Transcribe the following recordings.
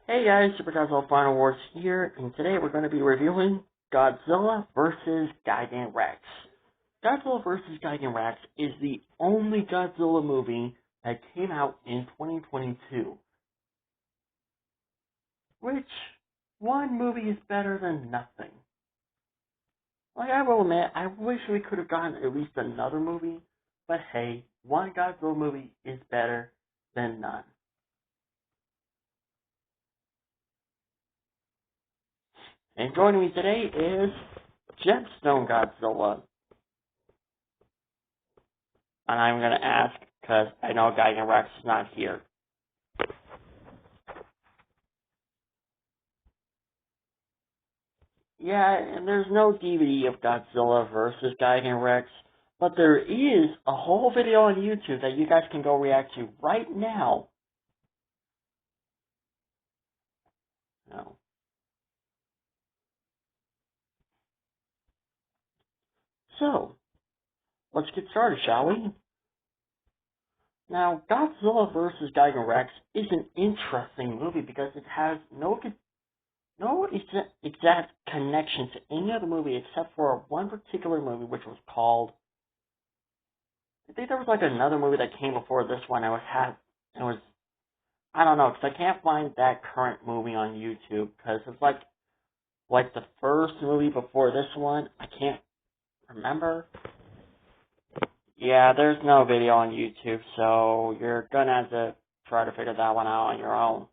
Hey guys, Super Godzilla Final Wars here, and today we're going to be reviewing Godzilla vs. Gigan Rex. Godzilla vs. Gigan Rex is the only Godzilla movie that came out in 2022. Which, one movie is better than nothing. Like, I will admit, I wish we could have gotten at least another movie, but hey, one Godzilla movie is better than none. And joining me today is Gemstone Godzilla. And I'm going to ask, because I know Gigan Rex is not here. Yeah, and there's no DVD of Godzilla versus Gigan Rex, but there is a whole video on YouTube that you guys can go react to right now. No. So, let's get started, shall we? Now, Godzilla vs. Gigan Rex is an interesting movie because it has no exact connection to any other movie except for one particular movie, which was called, I think there was like another movie that came before this one. I don't know, because I can't find that current movie on YouTube, because it's like the first movie before this one. I can't remember. Yeah, there's no video on YouTube, so you're gonna have to try to figure that one out on your own.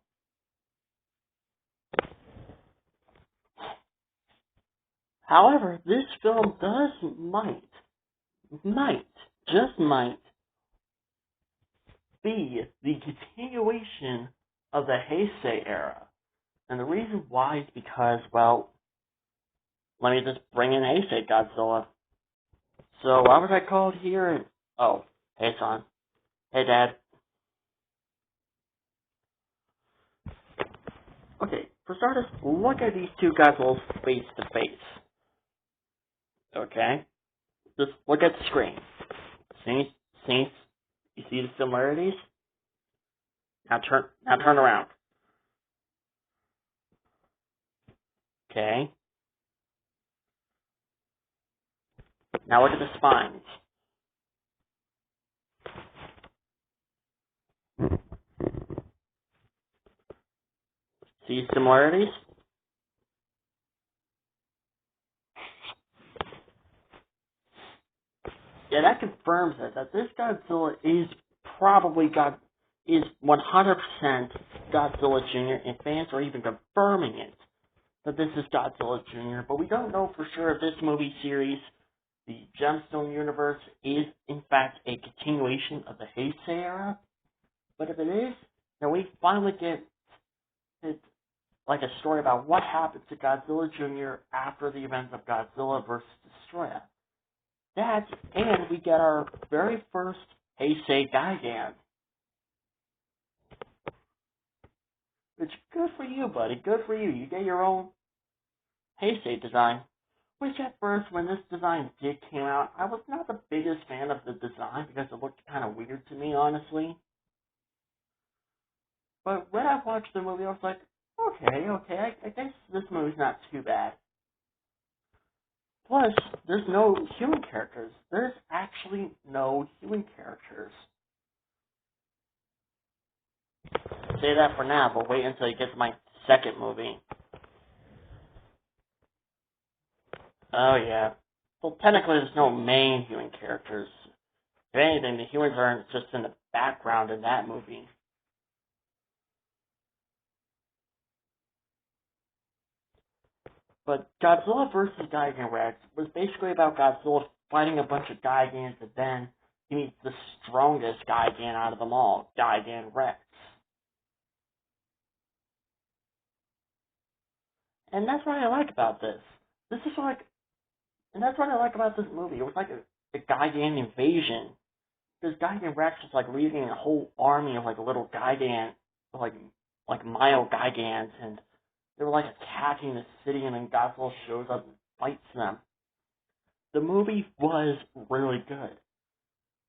However, this film just might, be the continuation of the Heisei era. And the reason why is because, well, let me just bring in Heisei Godzilla. So, why was I called here? Oh, hey son. Hey dad. Okay, for starters, look at these two Godzillas face to face. Okay? Just look at the screen. See? You see the similarities? Now turn around. Okay? Now look at the spines. See similarities? Yeah, that confirms it, that this Godzilla is 100% Godzilla Jr., and fans are even confirming it, that this is Godzilla Jr., but we don't know for sure if this movie series, the Gemstone universe, is in fact a continuation of the Heisei era. But if it is, then we finally get like a story about what happened to Godzilla Jr. after the events of Godzilla vs. Destroyer. That, and we get our very first Heisei Gigan. Which, good for you, buddy. Good for you. You get your own Heisei design. Which at first, when this design came out, I was not the biggest fan of the design because it looked kind of weird to me, honestly. But when I watched the movie, I was like, okay, I guess this movie's not too bad. Plus, there's no human characters. There's actually no human characters. Say that for now, but wait until you get to my second movie. Oh yeah. Well, technically there's no main human characters. If anything, the humans are just in the background in that movie. But Godzilla vs. Gigan Rex was basically about Godzilla fighting a bunch of Gigans, and then he meets the strongest Gigan out of them all, Gigan Rex. And that's what I like about this. And that's what I like about this movie. It was like a Gigan invasion. Because Gigan Rex was like leading a whole army of like little Gigan, like Mile Gigans, and they were like attacking the city, and then Godzilla shows up and fights them. The movie was really good.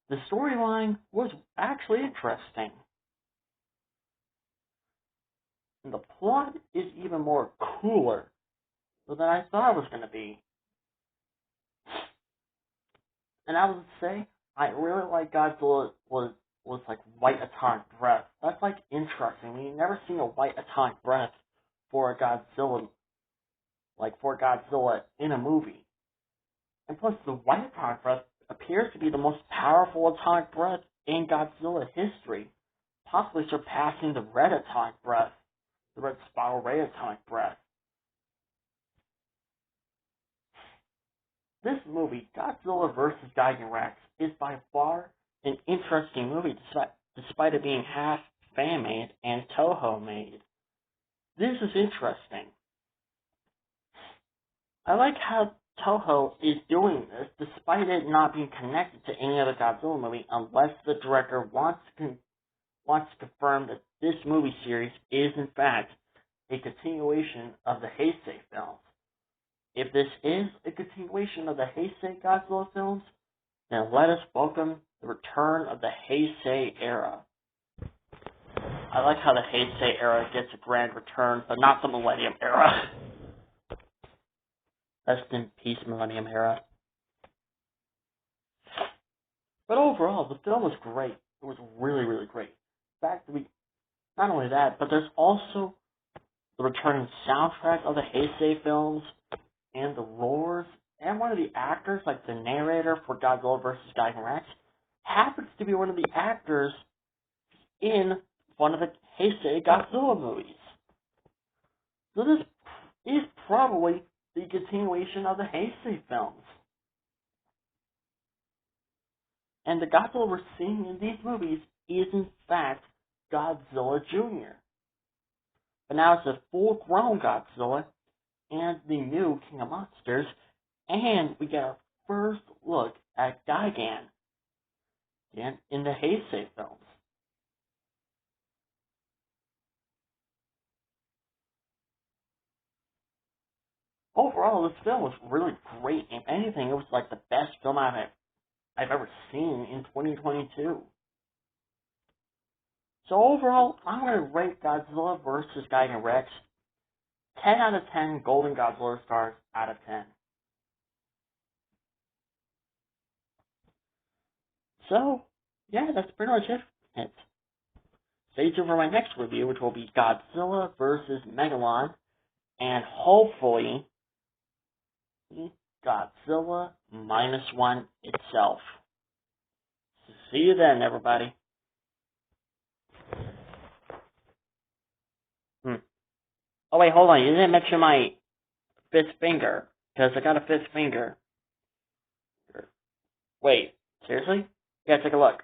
The storyline was actually interesting. And the plot is even more cooler than I thought it was going to be. And I would say, I really like Godzilla was like white atomic breath. That's like interesting. We've never seen a white atomic breath for a Godzilla, like for Godzilla in a movie. And plus, the white atomic breath appears to be the most powerful atomic breath in Godzilla history, possibly surpassing the red atomic breath, the red spiral ray atomic breath. This movie, Godzilla vs. Gigan Rex, is by far an interesting movie despite it being half fan-made and Toho-made. This is interesting. I like how Toho is doing this despite it not being connected to any other Godzilla movie unless the director wants to confirm that this movie series is in fact a continuation of the Heisei films. If this is a continuation of the Heisei Godzilla films, then let us welcome the return of the Heisei era. I like how the Heisei era gets a grand return, but not the Millennium era. Rest in peace, Millennium era. But overall, the film was great. It was really, really great. In fact, not only that, but there's also the returning soundtrack of the Heisei films, and the roars, and one of the actors, like the narrator for Godzilla vs. Gigan Rex, happens to be one of the actors in one of the Heisei Godzilla movies. So this is probably the continuation of the Heisei films. And the Godzilla we're seeing in these movies is in fact Godzilla Jr. But now it's a full-grown Godzilla and the new King of Monsters, and we get our first look at Gigan in the Heisei films. Overall, this film was really great. If anything, it was like the best film I've ever seen in 2022. So overall, I'm going to rate Godzilla vs. Gigan Rex 10 out of 10 Golden Godzilla stars out of 10. So, yeah, that's pretty much it. Stay tuned for my next review, which will be Godzilla vs. Megalon, and hopefully Godzilla -1 itself. So see you then, everybody. Oh wait, hold on, you didn't mention my fifth finger, because I got a fifth finger. Wait, seriously? Yeah, take a look.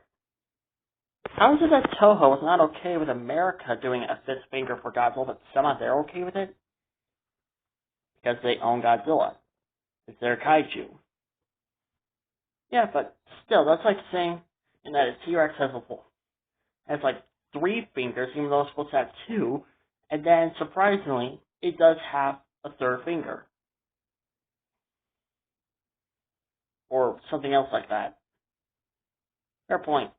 How is it that Toho was not okay with America doing a fifth finger for Godzilla, but somehow they're okay with it? Because they own Godzilla. It's their kaiju. Yeah, but still, that's like saying that a T-Rex has like 3 fingers, even though it's supposed to have 2, and then, surprisingly, it does have a 3rd finger. Or something else like that. Fair point.